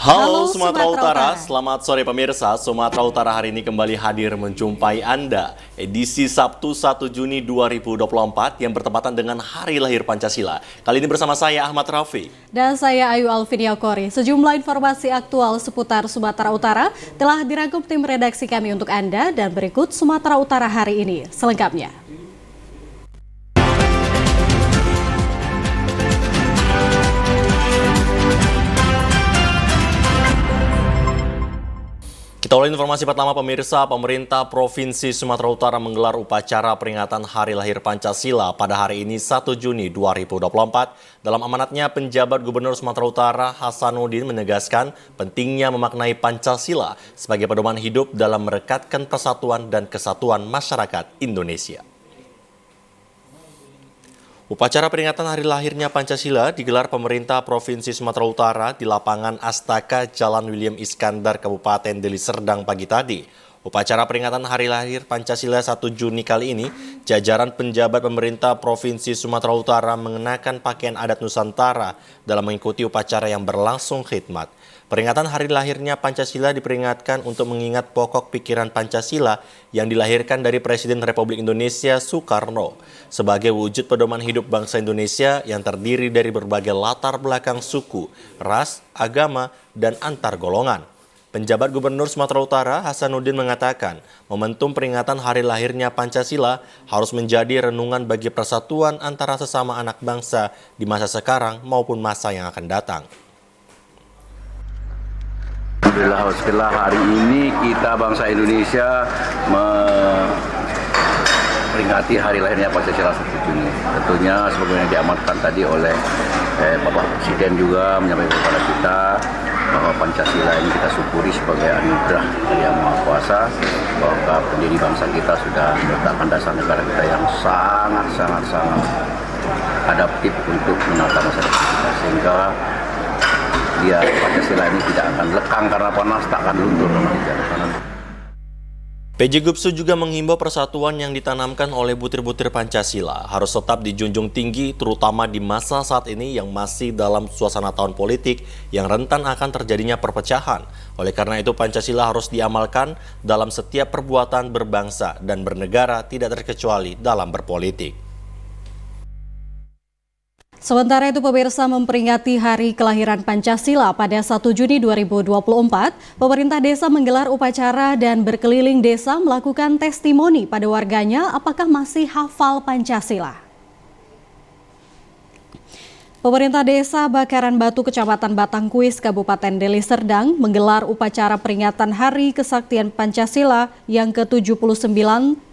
Halo Sumatera Utara, selamat sore pemirsa. Sumatera Utara hari ini kembali hadir menjumpai Anda. Edisi Sabtu 1 Juni 2024 yang bertepatan dengan Hari Lahir Pancasila. Kali ini bersama saya Ahmad Rafi. Dan saya Ayu Alvinia Kori. Sejumlah informasi aktual seputar Sumatera Utara telah dirangkum tim redaksi kami untuk Anda dan berikut Sumatera Utara hari ini selengkapnya. Kita mulai informasi pertama pemirsa, pemerintah Provinsi Sumatera Utara menggelar upacara peringatan Hari Lahir Pancasila pada hari ini 1 Juni 2024. Dalam amanatnya, penjabat Gubernur Sumatera Utara Hasanuddin menegaskan pentingnya memaknai Pancasila sebagai pedoman hidup dalam merekatkan persatuan dan kesatuan masyarakat Indonesia. Upacara peringatan hari lahirnya Pancasila digelar pemerintah Provinsi Sumatera Utara di lapangan Astaka Jalan William Iskandar, Kabupaten Deli Serdang pagi tadi. Upacara peringatan hari lahir Pancasila 1 Juni kali ini, jajaran penjabat pemerintah Provinsi Sumatera Utara mengenakan pakaian adat Nusantara dalam mengikuti upacara yang berlangsung khidmat. Peringatan hari lahirnya Pancasila diperingatkan untuk mengingat pokok pikiran Pancasila yang dilahirkan dari Presiden Republik Indonesia Soekarno sebagai wujud pedoman hidup bangsa Indonesia yang terdiri dari berbagai latar belakang suku, ras, agama, dan antar golongan. Penjabat Gubernur Sumatera Utara Hasanuddin mengatakan momentum peringatan hari lahirnya Pancasila harus menjadi renungan bagi persatuan antara sesama anak bangsa di masa sekarang maupun masa yang akan datang. Alhamdulillah, hari ini kita bangsa Indonesia memperingati hari lahirnya Pancasila 1 Juni. Tentunya sebagaimana diamanatkan tadi oleh Bapak Presiden juga menyampaikan kepada kita bahwa Pancasila ini kita syukuri sebagai anugerah dari Yang Maha Kuasa, bahwa pendiri bangsa kita sudah meletakkan dasar negara kita yang sangat adaptif untuk menata masa depan kita, sehingga dia Pancasila ini tidak akan lekang karena panas, tak akan luntur. PJ Gubsu juga menghimbau persatuan yang ditanamkan oleh butir-butir Pancasila harus tetap dijunjung tinggi, terutama di masa saat ini yang masih dalam suasana tahun politik yang rentan akan terjadinya perpecahan. Oleh karena itu Pancasila harus diamalkan dalam setiap perbuatan berbangsa dan bernegara, tidak terkecuali dalam berpolitik. Sementara itu pemirsa, memperingati hari kelahiran Pancasila pada 1 Juni 2024, pemerintah desa menggelar upacara dan berkeliling desa melakukan testimoni pada warganya apakah masih hafal Pancasila. Pemerintah Desa Bakaran Batu, Kecamatan Batangkuis, Kabupaten Deli Serdang menggelar upacara peringatan Hari Kesaktian Pancasila yang ke-79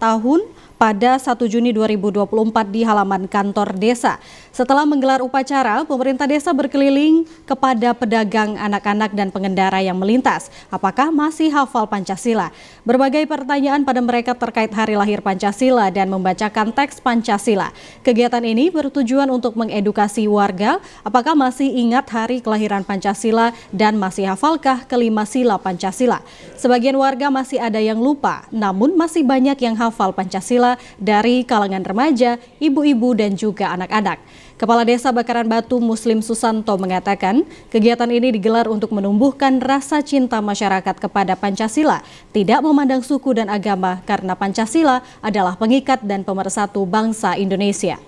tahun pada 1 Juni 2024 di halaman kantor desa. Setelah menggelar upacara, pemerintah desa berkeliling kepada pedagang, anak-anak, dan pengendara yang melintas. Apakah masih hafal Pancasila? Berbagai pertanyaan pada mereka terkait hari lahir Pancasila dan membacakan teks Pancasila. Kegiatan ini bertujuan untuk mengedukasi warga apakah masih ingat hari kelahiran Pancasila dan masih hafalkah kelima sila Pancasila. Sebagian warga masih ada yang lupa, namun masih banyak yang hafal Pancasila dari kalangan remaja, ibu-ibu, dan juga anak-anak. Kepala Desa Bakaran Batu Muslim Susanto mengatakan kegiatan ini digelar untuk menumbuhkan rasa cinta masyarakat kepada Pancasila, tidak memandang suku dan agama karena Pancasila adalah pengikat dan pemersatu bangsa Indonesia.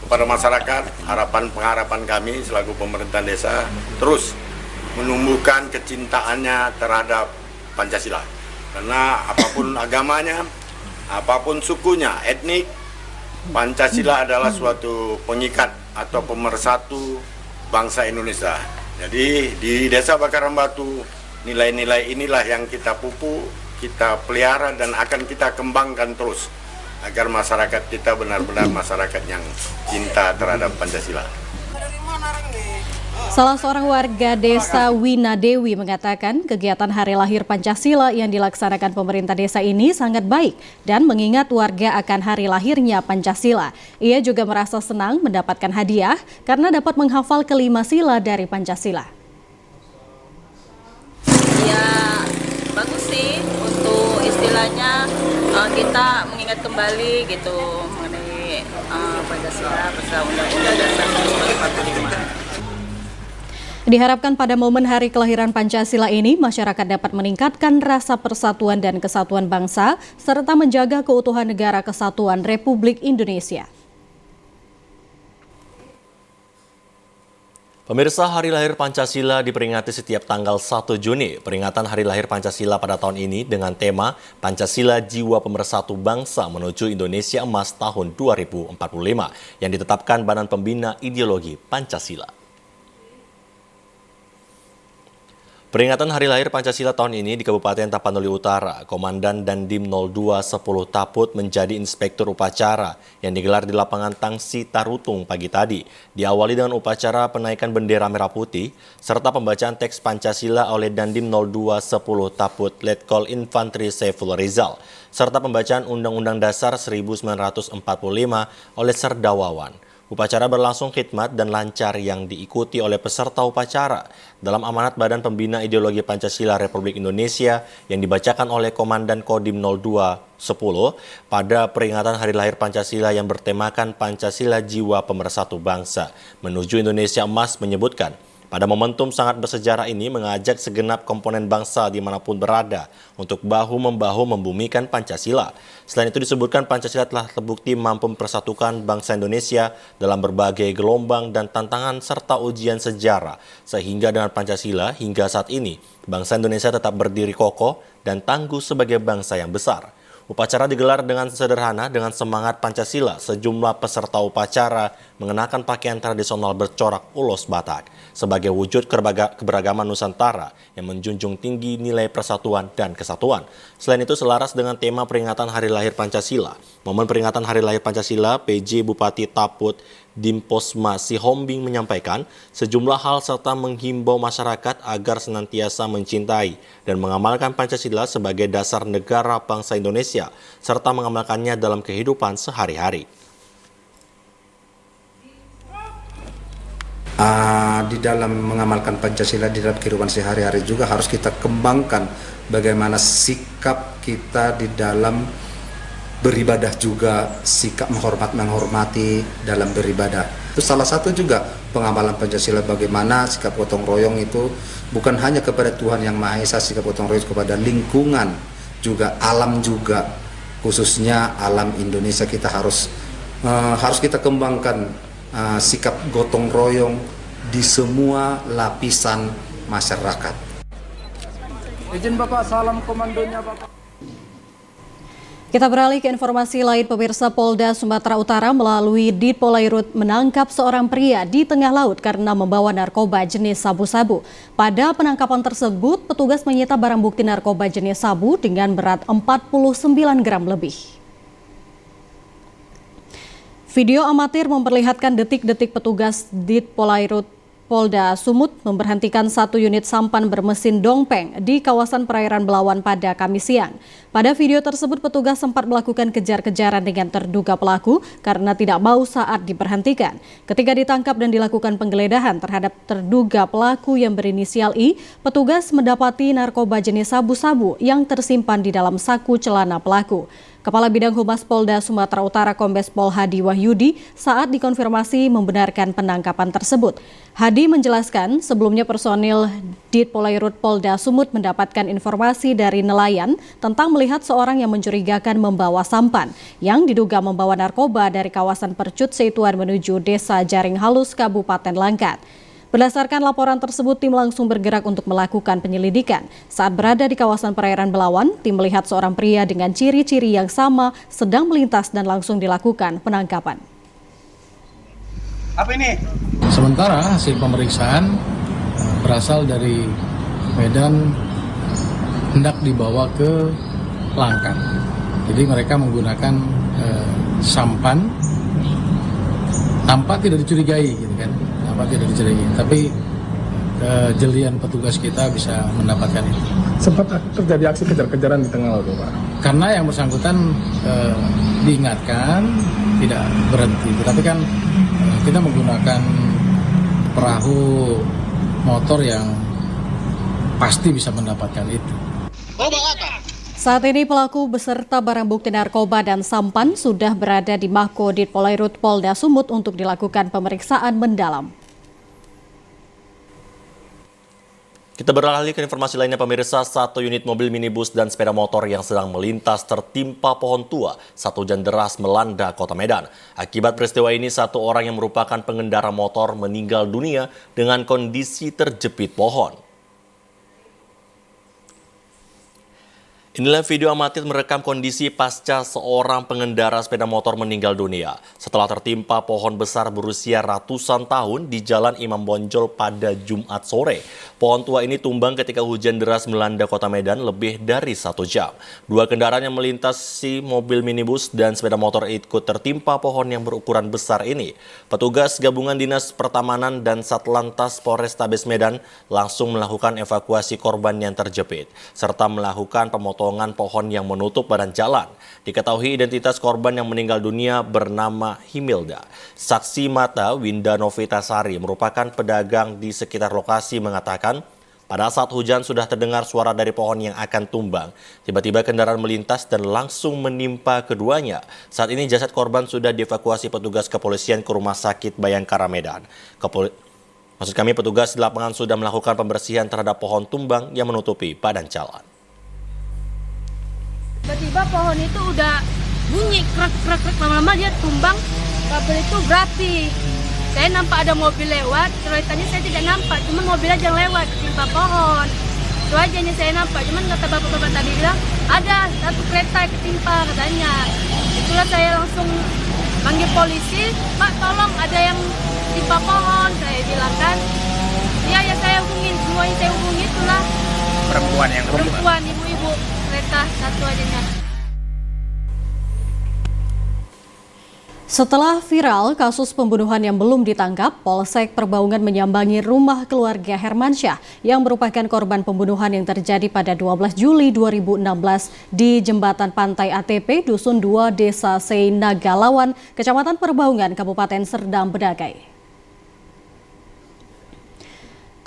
Kepada masyarakat, pengharapan kami selaku pemerintahan desa terus menumbuhkan kecintaannya terhadap Pancasila. Karena apapun agamanya, apapun sukunya, etnik, Pancasila adalah suatu pengikat atau pemersatu bangsa Indonesia. Jadi di Desa Bakaran Batu, nilai-nilai inilah yang kita pupuk, kita pelihara dan akan kita kembangkan terus agar masyarakat kita benar-benar masyarakat yang cinta terhadap Pancasila. Salah seorang warga desa Wina Dewi mengatakan kegiatan Hari Lahir Pancasila yang dilaksanakan pemerintah desa ini sangat baik dan mengingat warga akan hari lahirnya Pancasila. Ia juga merasa senang mendapatkan hadiah karena dapat menghafal kelima sila dari Pancasila. Ya, bagus sih untuk istilahnya kita mengingat kembali gitu mengenai Pancasila bersama Undang-Undang Dasar 1945. Diharapkan pada momen hari kelahiran Pancasila ini, masyarakat dapat meningkatkan rasa persatuan dan kesatuan bangsa, serta menjaga keutuhan Negara Kesatuan Republik Indonesia. Pemirsa, Hari Lahir Pancasila diperingati setiap tanggal 1 Juni. Peringatan Hari Lahir Pancasila pada tahun ini dengan tema Pancasila Jiwa Pemersatu Bangsa menuju Indonesia Emas tahun 2045 yang ditetapkan Badan Pembina Ideologi Pancasila. Peringatan Hari Lahir Pancasila tahun ini di Kabupaten Tapanuli Utara, Komandan Dandim 0210 Taput menjadi inspektur upacara yang digelar di lapangan Tangsi Tarutung pagi tadi. Diawali dengan upacara penaikan bendera merah putih, serta pembacaan teks Pancasila oleh Dandim 0210 Taput Letkol Infantri Saiful Rizal, serta pembacaan Undang-Undang Dasar 1945 oleh Serda Wawan. Upacara berlangsung khidmat dan lancar yang diikuti oleh peserta upacara dalam amanat Badan Pembina Ideologi Pancasila Republik Indonesia yang dibacakan oleh Komandan Kodim 0210 pada peringatan Hari Lahir Pancasila yang bertemakan Pancasila Jiwa Pemersatu Bangsa menuju Indonesia Emas menyebutkan, pada momentum sangat bersejarah ini mengajak segenap komponen bangsa dimanapun berada untuk bahu-membahu membumikan Pancasila. Selain itu disebutkan Pancasila telah terbukti mampu mempersatukan bangsa Indonesia dalam berbagai gelombang dan tantangan serta ujian sejarah. Sehingga dengan Pancasila hingga saat ini bangsa Indonesia tetap berdiri kokoh dan tangguh sebagai bangsa yang besar. Upacara digelar dengan sederhana dengan semangat Pancasila. Sejumlah peserta upacara mengenakan pakaian tradisional bercorak ulos Batak sebagai wujud keberagaman Nusantara yang menjunjung tinggi nilai persatuan dan kesatuan. Selain itu, selaras dengan tema peringatan Hari Lahir Pancasila, momen peringatan Hari Lahir Pancasila, PJ Bupati Taput Dimposma Sihombing menyampaikan sejumlah hal serta menghimbau masyarakat agar senantiasa mencintai dan mengamalkan Pancasila sebagai dasar negara bangsa Indonesia serta mengamalkannya dalam kehidupan sehari-hari. Di dalam mengamalkan Pancasila di dalam kehidupan sehari-hari juga harus kita kembangkan bagaimana sikap kita di dalam beribadah juga, sikap menghormati dalam beribadah. Itu salah satu juga pengamalan Pancasila, bagaimana sikap gotong royong itu bukan hanya kepada Tuhan Yang Maha Esa, sikap gotong royong kepada lingkungan juga, alam juga, khususnya alam Indonesia. Kita harus kita kembangkan sikap gotong royong di semua lapisan masyarakat. Izin Bapak, salam komandonya Bapak. Kita beralih ke informasi lain. Pemirsa, Polda Sumatera Utara melalui Ditpolairut menangkap seorang pria di tengah laut karena membawa narkoba jenis sabu-sabu. Pada penangkapan tersebut, petugas menyita barang bukti narkoba jenis sabu dengan berat 49 gram lebih. Video amatir memperlihatkan detik-detik petugas Ditpolairut Polda Sumut memberhentikan satu unit sampan bermesin dongpeng di kawasan perairan Belawan pada Kamis siang. Pada video tersebut, petugas sempat melakukan kejar-kejaran dengan terduga pelaku karena tidak mau saat diberhentikan. Ketika ditangkap dan dilakukan penggeledahan terhadap terduga pelaku yang berinisial I, petugas mendapati narkoba jenis sabu-sabu yang tersimpan di dalam saku celana pelaku. Kepala Bidang Humas Polda Sumatera Utara Kombes Pol Hadi Wahyudi saat dikonfirmasi membenarkan penangkapan tersebut. Hadi menjelaskan sebelumnya personil Ditpolairut Polda Sumut mendapatkan informasi dari nelayan tentang melihat seorang yang mencurigakan membawa sampan yang diduga membawa narkoba dari kawasan Percut Seituan menuju Desa Jaring Halus, Kabupaten Langkat. Berdasarkan laporan tersebut, tim langsung bergerak untuk melakukan penyelidikan. Saat berada di kawasan perairan Belawan, tim melihat seorang pria dengan ciri-ciri yang sama sedang melintas dan langsung dilakukan penangkapan. Apa ini? Sementara hasil pemeriksaan berasal dari Medan hendak dibawa ke Langkat. Jadi mereka menggunakan sampan tanpa tidak dicurigai, gitu kan? Tidak dicurigai, tapi jelian petugas kita bisa mendapatkan itu. Sempat terjadi aksi kejar-kejaran di tengah laut, Pak? Karena yang bersangkutan diingatkan tidak berhenti, tetapi kan kita menggunakan perahu motor yang pasti bisa mendapatkan itu. Saat ini pelaku beserta barang bukti narkoba dan sampan sudah berada di Mako Ditpolairut Polda Sumut untuk dilakukan pemeriksaan mendalam. Kita beralih ke informasi lainnya pemirsa, satu unit mobil minibus dan sepeda motor yang sedang melintas tertimpa pohon tua saat hujan deras melanda kota Medan. Akibat peristiwa ini, satu orang yang merupakan pengendara motor meninggal dunia dengan kondisi terjepit pohon. Inilah video amatir merekam kondisi pasca seorang pengendara sepeda motor meninggal dunia setelah tertimpa pohon besar berusia ratusan tahun di Jalan Imam Bonjol pada Jumat sore. Pohon tua ini tumbang ketika hujan deras melanda kota Medan lebih dari 1 jam. Dua kendaraan yang melintasi mobil minibus dan sepeda motor ikut tertimpa pohon yang berukuran besar ini. Petugas gabungan Dinas Pertamanan dan Satlantas Polrestabes Medan langsung melakukan evakuasi korban yang terjepit serta melakukan pemotongan pohon yang menutup badan jalan. Diketahui identitas korban yang meninggal dunia bernama Himilda. Saksi mata Winda Novitasari merupakan pedagang di sekitar lokasi mengatakan pada saat hujan sudah terdengar suara dari pohon yang akan tumbang. Tiba-tiba kendaraan melintas dan langsung menimpa keduanya. Saat ini jasad korban sudah dievakuasi petugas kepolisian ke Rumah Sakit Bayangkara Medan. Petugas di lapangan sudah melakukan pembersihan terhadap pohon tumbang yang menutupi badan jalan. Tiba-tiba pohon itu udah bunyi krek lama-lama dia tumbang, kabel itu berapi. Saya nampak ada mobil lewat, keretanya saya tidak nampak, cuma mobil aja yang lewat timpa pohon. Itu aja yang saya nampak, cuman kata bapak-bapak tadi bilang ada satu kereta ketimpa katanya. Itulah saya langsung panggil polisi, Pak tolong ada yang timpa pohon. Saya bilang kan, ya saya hubungin, semuanya saya hubungi itulah. Perempuan, ibu-ibu. Kereta satu aja. Setelah viral kasus pembunuhan yang belum ditangkap, Polsek Perbaungan menyambangi rumah keluarga Hermansyah yang merupakan korban pembunuhan yang terjadi pada 12 Juli 2016 di Jembatan Pantai ATP, Dusun 2, Desa Seinagalawan, Kecamatan Perbaungan, Kabupaten Serdang Bedagai.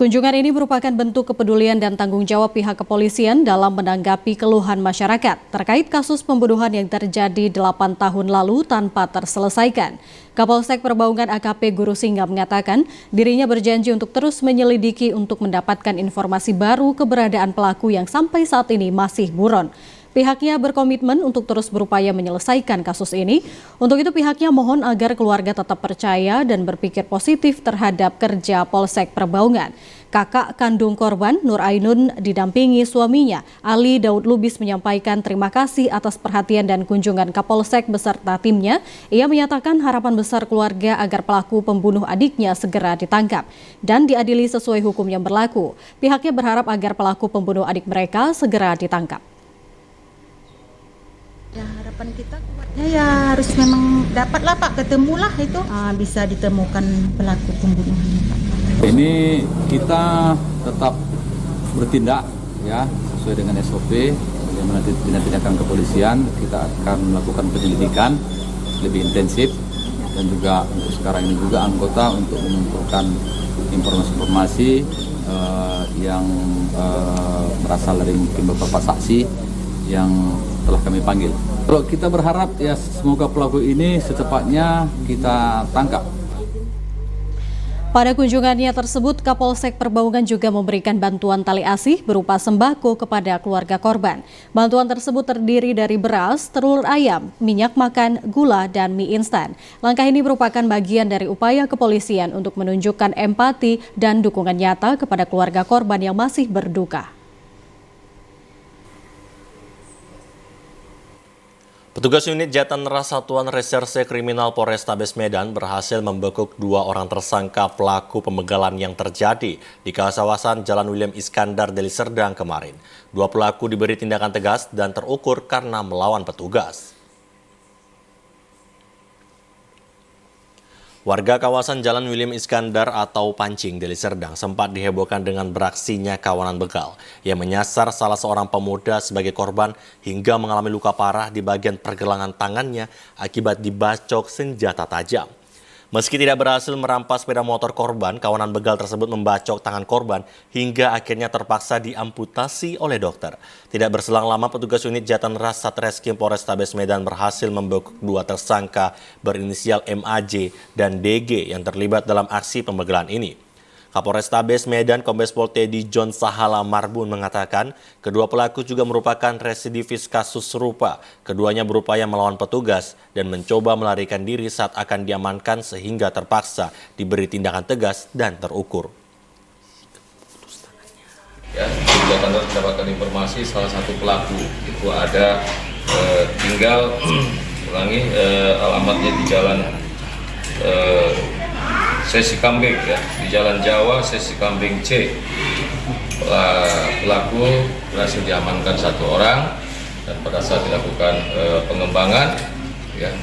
Kunjungan ini merupakan bentuk kepedulian dan tanggung jawab pihak kepolisian dalam menanggapi keluhan masyarakat terkait kasus pembunuhan yang terjadi 8 tahun lalu tanpa terselesaikan. Kapolsek Perbaungan AKP Guru Singga mengatakan dirinya berjanji untuk terus menyelidiki untuk mendapatkan informasi baru keberadaan pelaku yang sampai saat ini masih buron. Pihaknya berkomitmen untuk terus berupaya menyelesaikan kasus ini. Untuk itu pihaknya mohon agar keluarga tetap percaya dan berpikir positif terhadap kerja Polsek Perbaungan. Kakak kandung korban, Nur Ainun, didampingi suaminya, Ali Daud Lubis, menyampaikan terima kasih atas perhatian dan kunjungan Kapolsek beserta timnya. Ia menyatakan harapan besar keluarga agar pelaku pembunuh adiknya segera ditangkap dan diadili sesuai hukum yang berlaku. Pihaknya berharap agar pelaku pembunuh adik mereka segera ditangkap. Ya, harapan kita kuatnya ya harus memang dapatlah Pak, ketemulah itu bisa ditemukan pelaku pembunuhan Pak. Ini kita tetap bertindak ya sesuai dengan SOP, bagaimana tindakan kepolisian. Kita akan melakukan penyelidikan lebih intensif dan juga untuk sekarang ini juga anggota untuk mengumpulkan informasi-informasi yang berasal dari mungkin beberapa saksi yang telah kami panggil. Kalau kita berharap ya semoga pelaku ini secepatnya kita tangkap. Pada kunjungannya tersebut, Kapolsek Perbaungan juga memberikan bantuan tali asih berupa sembako kepada keluarga korban. Bantuan tersebut terdiri dari beras, telur ayam, minyak makan, gula, dan mie instan. Langkah ini merupakan bagian dari upaya kepolisian untuk menunjukkan empati dan dukungan nyata kepada keluarga korban yang masih berduka. Petugas unit Jatanras Satuan Reserse Kriminal Polrestabes Medan berhasil membekuk 2 orang tersangka pelaku pembegalan yang terjadi di kawasan Jalan William Iskandar Deli Serdang kemarin. 2 pelaku diberi tindakan tegas dan terukur karena melawan petugas. Warga kawasan Jalan William Iskandar atau Pancing Deli Serdang sempat dihebohkan dengan beraksinya kawanan begal yang menyasar salah seorang pemuda sebagai korban hingga mengalami luka parah di bagian pergelangan tangannya akibat dibacok senjata tajam. Meski tidak berhasil merampas sepeda motor korban, kawanan begal tersebut membacok tangan korban hingga akhirnya terpaksa diamputasi oleh dokter. Tidak berselang lama, petugas unit Jatanras Satreskrim Polrestabes Medan berhasil membekuk 2 tersangka berinisial MAJ dan DG yang terlibat dalam aksi pembegalan ini. Kapolrestabes Medan Kombes Pol Teddy John Sahala Marbun mengatakan kedua pelaku juga merupakan residivis kasus serupa. Keduanya berupaya melawan petugas dan mencoba melarikan diri saat akan diamankan sehingga terpaksa diberi tindakan tegas dan terukur. Ya, sudah tanggal mendapatkan informasi salah satu pelaku itu ada tinggal alamatnya di jalan Sesi Kambing ya, di Jalan Jawa Sesi Kambing C. Pelaku berhasil diamankan 1 orang dan pada saat dilakukan pengembangan ya,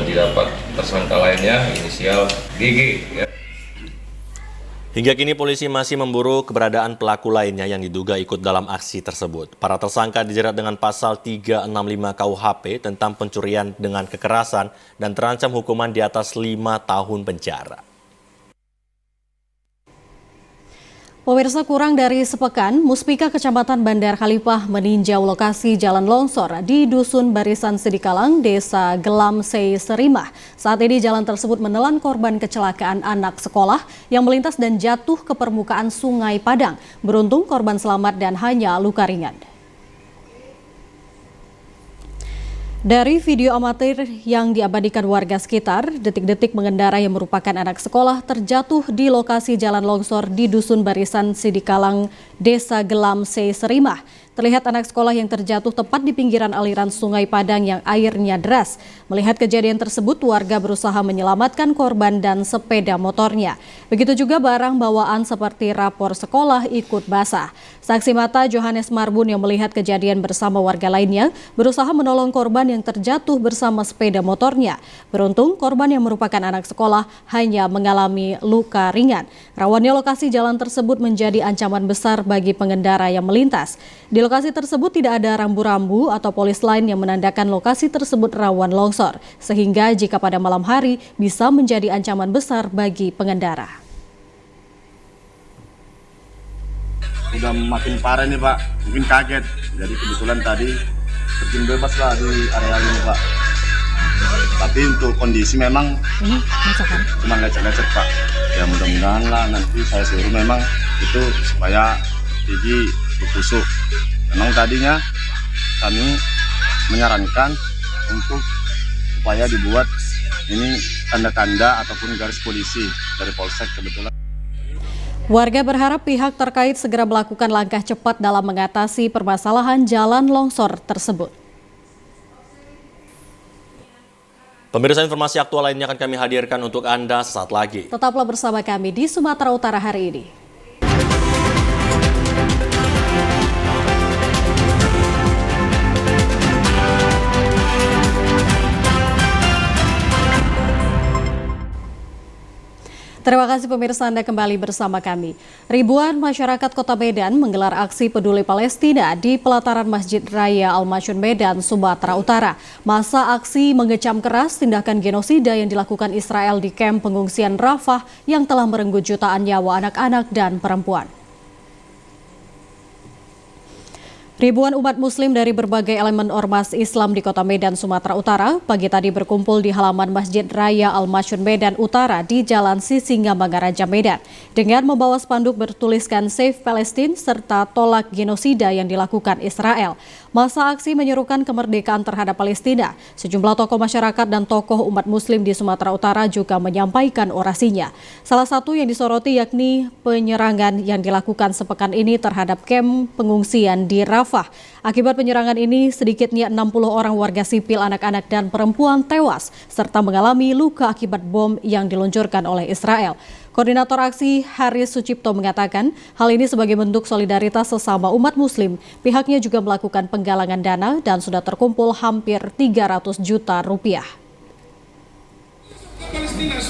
didapat tersangka lainnya inisial GG ya. Hingga kini polisi masih memburu keberadaan pelaku lainnya yang diduga ikut dalam aksi tersebut. Para tersangka dijerat dengan pasal 365 KUHP tentang pencurian dengan kekerasan dan terancam hukuman di atas 5 tahun penjara. Pemirsa, kurang dari sepekan, Muspika Kecamatan Bandar Khalifah meninjau lokasi jalan longsor di Dusun Barisan Sidikalang, Desa Gelam Sei Serimah. Saat ini jalan tersebut menelan korban kecelakaan anak sekolah yang melintas dan jatuh ke permukaan Sungai Padang. Beruntung korban selamat dan hanya luka ringan. Dari video amatir yang diabadikan warga sekitar, detik-detik pengendara yang merupakan anak sekolah terjatuh di lokasi jalan longsor di Dusun Barisan Sidikalang, Desa Gelam Sei Serimah. Terlihat anak sekolah yang terjatuh tepat di pinggiran aliran Sungai Padang yang airnya deras. Melihat kejadian tersebut, warga berusaha menyelamatkan korban dan sepeda motornya. Begitu juga barang bawaan seperti rapor sekolah ikut basah. Saksi mata Johannes Marbun yang melihat kejadian bersama warga lainnya berusaha menolong korban yang terjatuh bersama sepeda motornya. Beruntung korban yang merupakan anak sekolah hanya mengalami luka ringan. Rawannya lokasi jalan tersebut menjadi ancaman besar bagi pengendara yang melintas. Di lokasi tersebut tidak ada rambu-rambu atau polis lain yang menandakan lokasi tersebut rawan longsor, sehingga jika pada malam hari bisa menjadi ancaman besar bagi pengendara. Udah makin parah nih Pak, mungkin kaget. Jadi kebetulan tadi terjun bebas lah di area ini Pak. Tapi untuk kondisi memang cuma lecet-lecet Pak. Ya mudah-mudahan lah nanti saya suruh memang itu supaya gigi berkusuk. Memang tadinya kami menyarankan untuk supaya dibuat ini tanda-tanda ataupun garis polisi dari Polsek kebetulan. Warga berharap pihak terkait segera melakukan langkah cepat dalam mengatasi permasalahan jalan longsor tersebut. Pemirsa, informasi aktual lainnya akan kami hadirkan untuk Anda sesaat lagi. Tetaplah bersama kami di Sumatera Utara hari ini. Terima kasih pemirsa, Anda kembali bersama kami. Ribuan masyarakat Kota Medan menggelar aksi peduli Palestina di pelataran Masjid Raya Al-Masyun Medan, Sumatera Utara. Masa aksi mengecam keras tindakan genosida yang dilakukan Israel di kamp pengungsian Rafah yang telah merenggut jutaan nyawa anak-anak dan perempuan. Ribuan umat muslim dari berbagai elemen ormas Islam di Kota Medan, Sumatera Utara pagi tadi berkumpul di halaman Masjid Raya Al-Masyun Medan Utara di Jalan Sisingamangaraja, Medan dengan membawa spanduk bertuliskan Save Palestine serta tolak genosida yang dilakukan Israel. Masa aksi menyerukan kemerdekaan terhadap Palestina. Sejumlah tokoh masyarakat dan tokoh umat muslim di Sumatera Utara juga menyampaikan orasinya. Salah satu yang disoroti yakni penyerangan yang dilakukan sepekan ini terhadap kamp pengungsian di Rafah. Akibat penyerangan ini, sedikitnya 60 orang warga sipil, anak-anak dan perempuan tewas serta mengalami luka akibat bom yang diluncurkan oleh Israel. Koordinator aksi Haris Sucipto mengatakan hal ini sebagai bentuk solidaritas sesama umat muslim. Pihaknya juga melakukan penggalangan dana dan sudah terkumpul hampir 300 juta rupiah.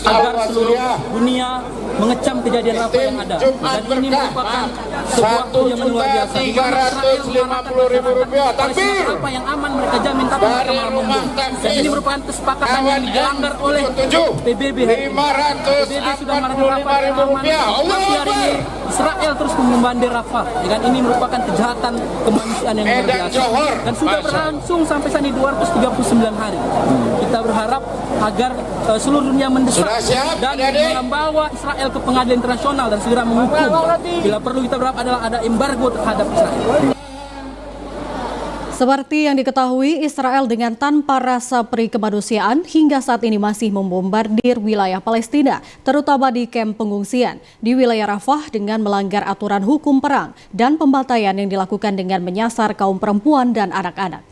Agar seluruh dunia mengecam kejadian Rafah yang ada, dan ini merupakan sebuah tujuan luar biasa. 350.000 rupiah. Takbir. Apa yang aman mereka jamin, tapi pelaku mereka malah membom. Dan ini merupakan kesepakatan yang dilanggar oleh PBB. PBB sudah melakukan masih hari ini Israel terus membombardir Rafah. Dengan ini merupakan kejahatan kemanusiaan yang luar biasa. Dan sudah berlangsung sampai saat ini 239 hari. Kita berharap agar seluruh dunia mendesak dan membawa Israel ke pengadilan internasional dan segera menghukum. Bila perlu kita berharap adalah ada embargo terhadap Israel. Seperti yang diketahui, Israel dengan tanpa rasa peri kemanusiaan hingga saat ini masih membombardir wilayah Palestina, terutama di kamp pengungsian di wilayah Rafah dengan melanggar aturan hukum perang dan pembantaian yang dilakukan dengan menyasar kaum perempuan dan anak-anak.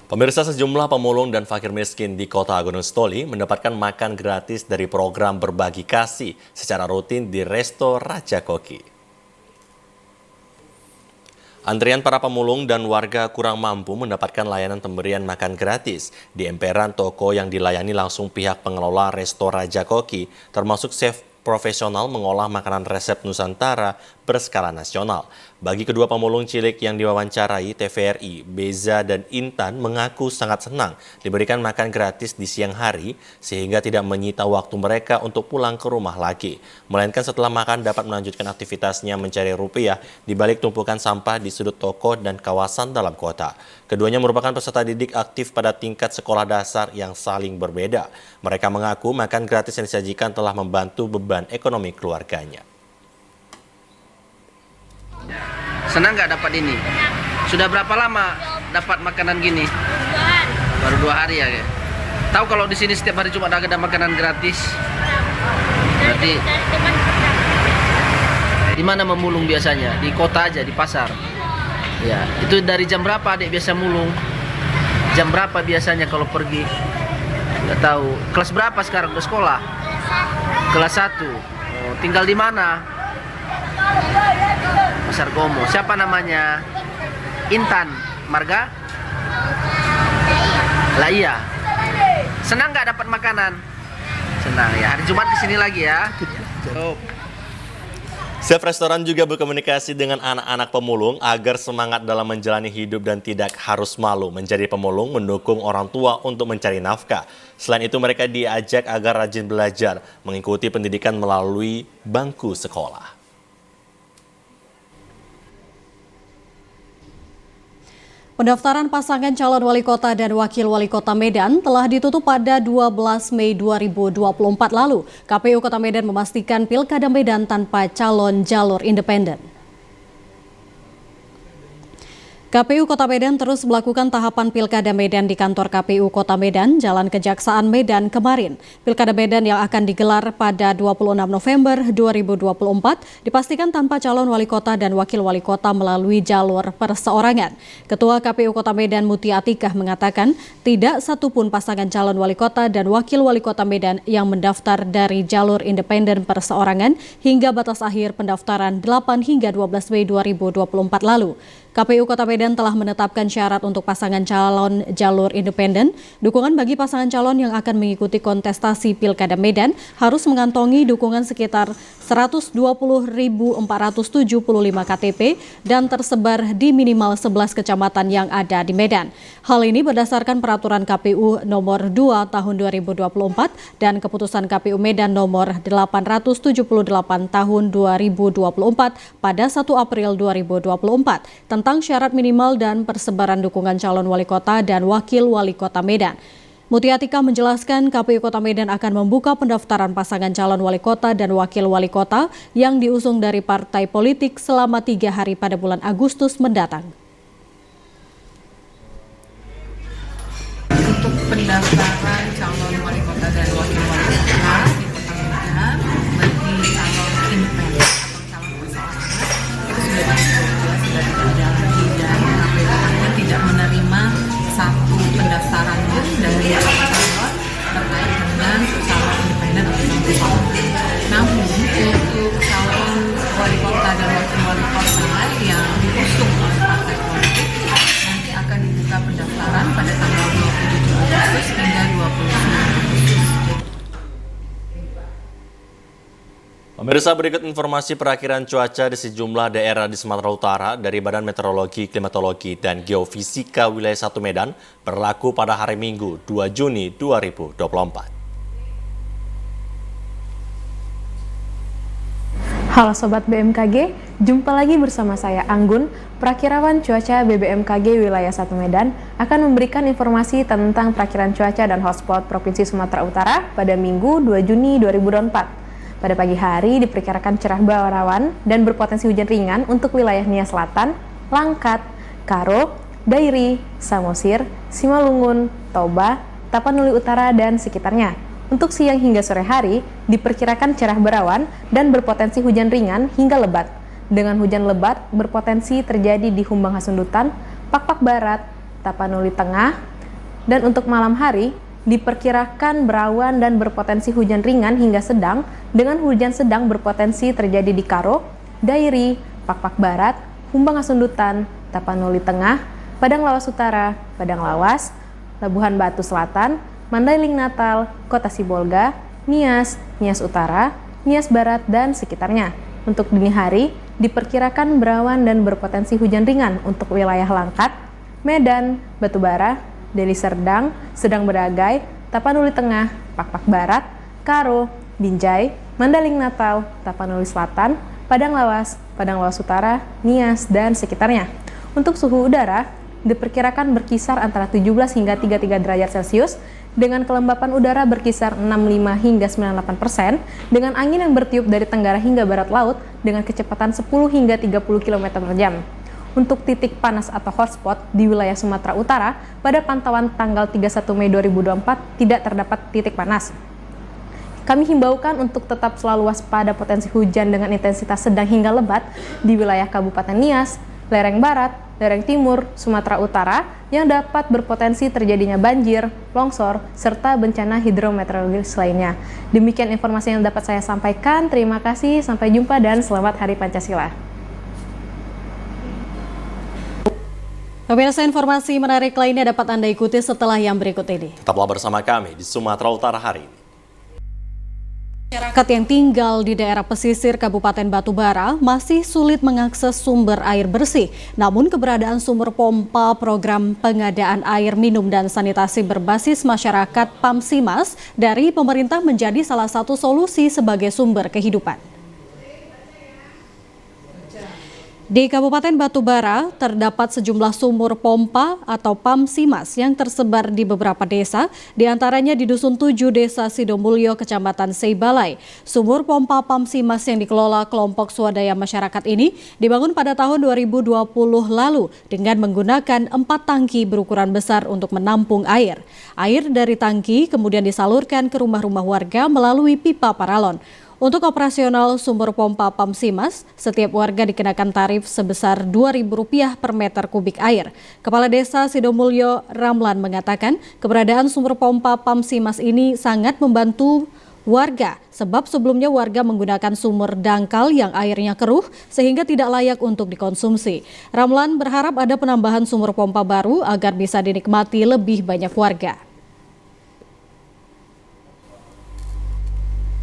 Pemirsa, sejumlah pemulung dan fakir miskin di Kota Gunung Sitoli mendapatkan makan gratis dari program berbagi kasih secara rutin di Resto Raja Koki. Antrian para pemulung dan warga kurang mampu mendapatkan layanan pemberian makan gratis di emperan toko yang dilayani langsung pihak pengelola Resto Raja Koki, termasuk chef profesional mengolah makanan resep Nusantara berskala nasional. Bagi kedua pemulung cilik yang diwawancarai TVRI, Beza dan Intan mengaku sangat senang diberikan makan gratis di siang hari sehingga tidak menyita waktu mereka untuk pulang ke rumah lagi. Melainkan setelah makan dapat melanjutkan aktivitasnya mencari rupiah di balik tumpukan sampah di sudut toko dan kawasan dalam kota. Keduanya merupakan peserta didik aktif pada tingkat sekolah dasar yang saling berbeda. Mereka mengaku makan gratis yang disajikan telah membantu beban ekonomi keluarganya. Senang nggak dapat ini? Sudah berapa lama dapat makanan gini? Baru 2 hari ya. Tahu kalau di sini setiap hari cuma ada makanan gratis. Berarti di mana memulung biasanya? Di kota aja, di pasar. Ya, itu dari jam berapa adik biasa mulung? Jam berapa biasanya kalau pergi? Nggak tahu. Kelas berapa sekarang ke sekolah? Kelas 1. Oh, tinggal di mana? Pasar Gomo. Siapa namanya? Intan Marga? Lah iya. Senang nggak dapat makanan? Senang ya. Hari Jumat kesini lagi ya. Chef restoran juga berkomunikasi dengan anak-anak pemulung agar semangat dalam menjalani hidup dan tidak harus malu menjadi pemulung, mendukung orang tua untuk mencari nafkah. Selain itu mereka diajak agar rajin belajar, mengikuti pendidikan melalui bangku sekolah. Pendaftaran pasangan calon wali kota dan wakil wali kota Medan telah ditutup pada 12 Mei 2024 lalu. KPU Kota Medan memastikan Pilkada Medan tanpa calon jalur independen. KPU Kota Medan terus melakukan tahapan Pilkada Medan di kantor KPU Kota Medan, Jalan Kejaksaan Medan kemarin. Pilkada Medan yang akan digelar pada 26 November 2024 dipastikan tanpa calon wali kota dan wakil wali kota melalui jalur perseorangan. Ketua KPU Kota Medan Mutia Atikah mengatakan tidak satupun pasangan calon wali kota dan wakil wali kota Medan yang mendaftar dari jalur independen perseorangan hingga batas akhir pendaftaran 8 hingga 12 Mei 2024 lalu. KPU Kota Medan telah menetapkan syarat untuk pasangan calon jalur independen. Dukungan bagi pasangan calon yang akan mengikuti kontestasi Pilkada Medan harus mengantongi dukungan sekitar 120.475 KTP dan tersebar di minimal 11 kecamatan yang ada di Medan. Hal ini berdasarkan peraturan KPU nomor 2 tahun 2024 dan keputusan KPU Medan nomor 878 tahun 2024 pada 1 April 2024 tentang syarat minimal dan persebaran dukungan calon wali kota dan wakil wali kota Medan. Mutia Atikah menjelaskan KPU Kota Medan akan membuka pendaftaran pasangan calon wali kota dan wakil wali kota yang diusung dari partai politik selama 3 hari pada bulan Agustus mendatang. Untuk pendaftaran calon wali kota dan wakil wali kota di Kota Medan bagi calon independen atau calon perseorangan itu sudah tidak ada lagi dan KPU tidak menerima satu pendaftaran pun dari calon terkait dengan calon independen atau calon perseorangan. Namun untuk calon wali kota dan wakil wali kota yang diusung oleh partai politik nanti akan dibuka pendaftaran pada tanggal 27 Agustus hingga 20 Pemirsa, berikut informasi perakiraan cuaca di sejumlah daerah di Sumatera Utara dari Badan Meteorologi, Klimatologi, dan Geofisika Wilayah 1 Medan berlaku pada hari Minggu 2 Juni 2024. Halo Sobat BMKG, jumpa lagi bersama saya Anggun. Perakiraan cuaca BBMKG Wilayah 1 Medan akan memberikan informasi tentang perakiraan cuaca dan hotspot Provinsi Sumatera Utara pada Minggu 2 Juni 2024. Pada pagi hari diperkirakan cerah berawan dan berpotensi hujan ringan untuk wilayah Nia Selatan, Langkat, Karo, Dairi, Samosir, Simalungun, Toba, Tapanuli Utara, dan sekitarnya. Untuk siang hingga sore hari, diperkirakan cerah berawan dan berpotensi hujan ringan hingga lebat. Dengan hujan lebat berpotensi terjadi di Humbang Hasundutan, Pakpak Barat, Tapanuli Tengah, dan untuk malam hari, diperkirakan berawan dan berpotensi hujan ringan hingga sedang, dengan hujan sedang berpotensi terjadi di Karo, Dairi, Pakpak Barat, Humbang Hasundutan, Tapanuli Tengah, Padang Lawas Utara, Padang Lawas, Labuhan Batu Selatan, Mandailing Natal, Kota Sibolga, Nias, Nias Utara, Nias Barat, dan sekitarnya. Untuk dini hari, diperkirakan berawan dan berpotensi hujan ringan untuk wilayah Langkat, Medan, Batubara, Deli Serdang, Sedang Beragai, Tapanuli Tengah, Pakpak Barat, Karo, Binjai, Mandailing Natal, Tapanuli Selatan, Padang Lawas Utara, Nias, dan sekitarnya. Untuk suhu udara, diperkirakan berkisar antara 17 hingga 33 derajat Celcius, dengan kelembapan udara berkisar 65 hingga 98%, dengan angin yang bertiup dari tenggara hingga barat laut dengan kecepatan 10 hingga 30 km per jam. Untuk titik panas atau hotspot di wilayah Sumatera Utara, pada pantauan tanggal 31 Mei 2024 tidak terdapat titik panas. Kami himbaukan untuk tetap selalu waspada potensi hujan dengan intensitas sedang hingga lebat di wilayah Kabupaten Nias, lereng barat, lereng timur, Sumatera Utara yang dapat berpotensi terjadinya banjir, longsor, serta bencana hidrometeorologis lainnya. Demikian informasi yang dapat saya sampaikan. Terima kasih, sampai jumpa dan selamat Hari Pancasila. Pemirsa, informasi menarik lainnya dapat Anda ikuti setelah yang berikut ini. Tetaplah bersama kami di Sumatera Utara hari ini. Masyarakat yang tinggal di daerah pesisir Kabupaten Batubara masih sulit mengakses sumber air bersih. Namun keberadaan sumber pompa program pengadaan air minum dan sanitasi berbasis masyarakat PAMSIMAS dari pemerintah menjadi salah satu solusi sebagai sumber kehidupan. Di Kabupaten Batubara terdapat sejumlah sumur pompa atau PAMSIMAS yang tersebar di beberapa desa, diantaranya di Dusun 7 Desa Sidomulyo, Kecamatan Seibalai. Sumur pompa PAMSIMAS yang dikelola kelompok swadaya masyarakat ini dibangun pada tahun 2020 lalu dengan menggunakan 4 tangki berukuran besar untuk menampung air. Air dari tangki kemudian disalurkan ke rumah-rumah warga melalui pipa paralon. Untuk operasional sumber pompa PAMSIMAS, setiap warga dikenakan tarif sebesar Rp2.000 per meter kubik air. Kepala Desa Sidomulyo Ramlan mengatakan keberadaan sumber pompa PAMSIMAS ini sangat membantu warga, sebab sebelumnya warga menggunakan sumur dangkal yang airnya keruh sehingga tidak layak untuk dikonsumsi. Ramlan berharap ada penambahan sumur pompa baru agar bisa dinikmati lebih banyak warga.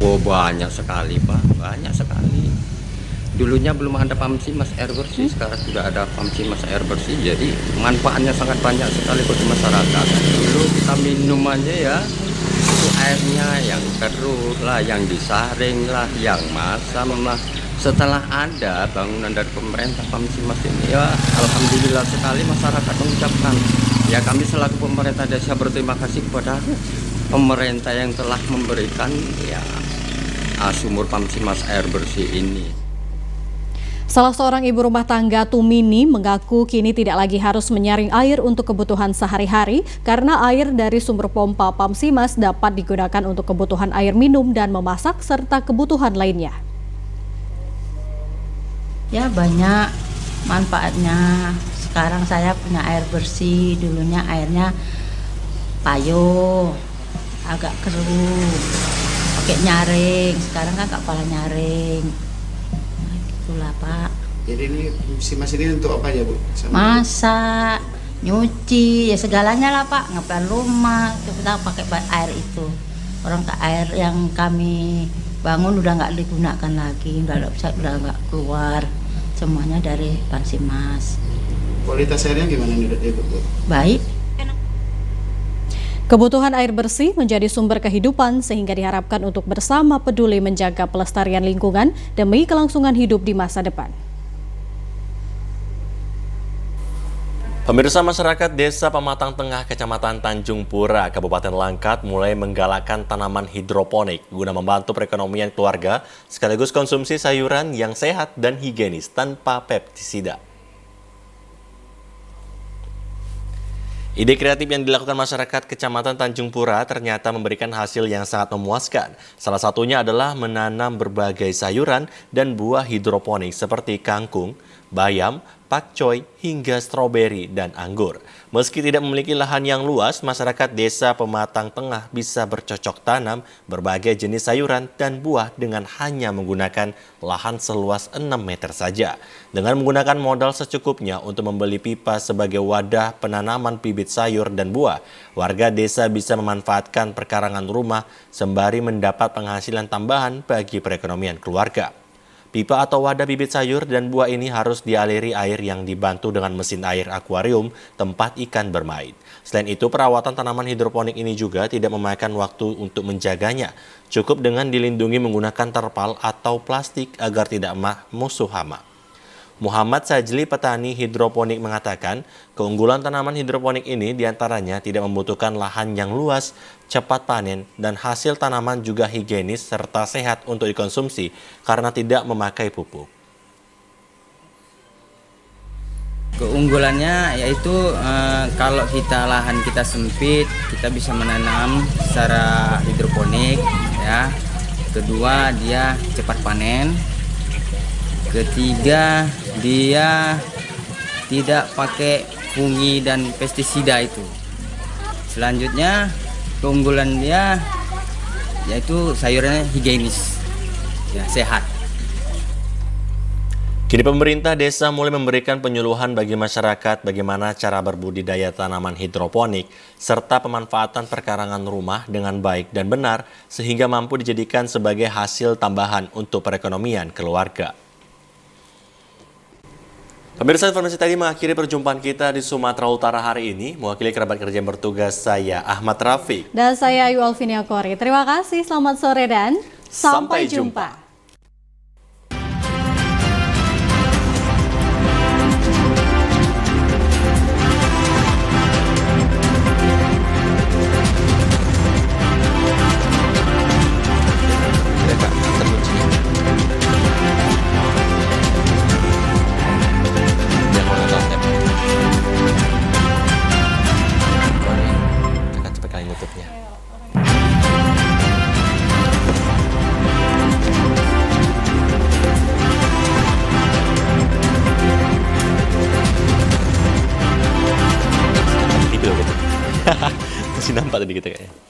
Oh, banyak sekali Pak, banyak sekali. Dulunya belum ada PAMSIMAS air bersih, sekarang sudah ada PAMSIMAS air bersih, jadi manfaatnya sangat banyak sekali bagi masyarakat. Dulu kita minum aja ya, itu airnya yang keruh lah, yang disaring lah, yang masam lah. Setelah ada bangunan dari pemerintah PAMSIMAS ini, ya alhamdulillah sekali masyarakat mengucapkan. Ya kami selaku pemerintah desa berterima kasih kepada pemerintah yang telah memberikan ya sumur PAMSIMAS air bersih ini. Salah seorang ibu rumah tangga Tumini mengaku kini tidak lagi harus menyaring air untuk kebutuhan sehari-hari karena air dari sumber pompa PAMSIMAS dapat digunakan untuk kebutuhan air minum dan memasak serta kebutuhan lainnya. Ya banyak manfaatnya. Sekarang saya punya air bersih, dulunya airnya payung, agak keruh, pakai nyaring, sekarang kan nggak pala nyaring. Nah, gitulah Pak. Jadi ini PAMSIMAS ini untuk apa ya Bu? Masak, nyuci, ya segalanya lah Pak, ngepel rumah, kita pakai air itu. Orang ke air yang kami bangun udah nggak digunakan lagi, udah nggak keluar, semuanya dari Pansimas. Kualitas airnya gimana nih Bu? Baik. Kebutuhan air bersih menjadi sumber kehidupan sehingga diharapkan untuk bersama peduli menjaga pelestarian lingkungan demi kelangsungan hidup di masa depan. Pemirsa, masyarakat Desa Pematang Tengah, Kecamatan Tanjung Pura, Kabupaten Langkat mulai menggalakkan tanaman hidroponik guna membantu perekonomian keluarga sekaligus konsumsi sayuran yang sehat dan higienis tanpa pestisida. Ide kreatif yang dilakukan masyarakat Kecamatan Tanjung Pura ternyata memberikan hasil yang sangat memuaskan. Salah satunya adalah menanam berbagai sayuran dan buah hidroponik seperti kangkung, bayam, pakcoy, hingga stroberi dan anggur. Meski tidak memiliki lahan yang luas, masyarakat Desa Pematang Tengah bisa bercocok tanam berbagai jenis sayuran dan buah dengan hanya menggunakan lahan seluas 6 meter saja. Dengan menggunakan modal secukupnya untuk membeli pipa sebagai wadah penanaman bibit sayur dan buah, warga desa bisa memanfaatkan perkarangan rumah sembari mendapat penghasilan tambahan bagi perekonomian keluarga. Pipa atau wadah bibit sayur dan buah ini harus dialiri air yang dibantu dengan mesin air akuarium tempat ikan bermain. Selain itu, perawatan tanaman hidroponik ini juga tidak memakan waktu untuk menjaganya. Cukup dengan dilindungi menggunakan terpal atau plastik agar tidak musuh hama. Muhammad Sajli, petani hidroponik, mengatakan keunggulan tanaman hidroponik ini diantaranya tidak membutuhkan lahan yang luas, cepat panen, dan hasil tanaman juga higienis serta sehat untuk dikonsumsi karena tidak memakai pupuk. Keunggulannya yaitu kalau lahan kita sempit, kita bisa menanam secara hidroponik, ya. Kedua, dia cepat panen. Ketiga, dia tidak pakai fungi dan pestisida itu. Selanjutnya, keunggulan dia yaitu sayurannya higienis, ya, sehat. Kini pemerintah desa mulai memberikan penyuluhan bagi masyarakat bagaimana cara berbudidaya tanaman hidroponik serta pemanfaatan perkarangan rumah dengan baik dan benar sehingga mampu dijadikan sebagai hasil tambahan untuk perekonomian keluarga. Pemirsa, informasi tadi mengakhiri perjumpaan kita di Sumatera Utara hari ini. Mewakili kerabat kerja yang bertugas, saya Ahmad Rafiq. Dan saya Ayu Alvinia Kori. Terima kasih, selamat sore dan sampai jumpa. Masih nampak tadi kita kayaknya.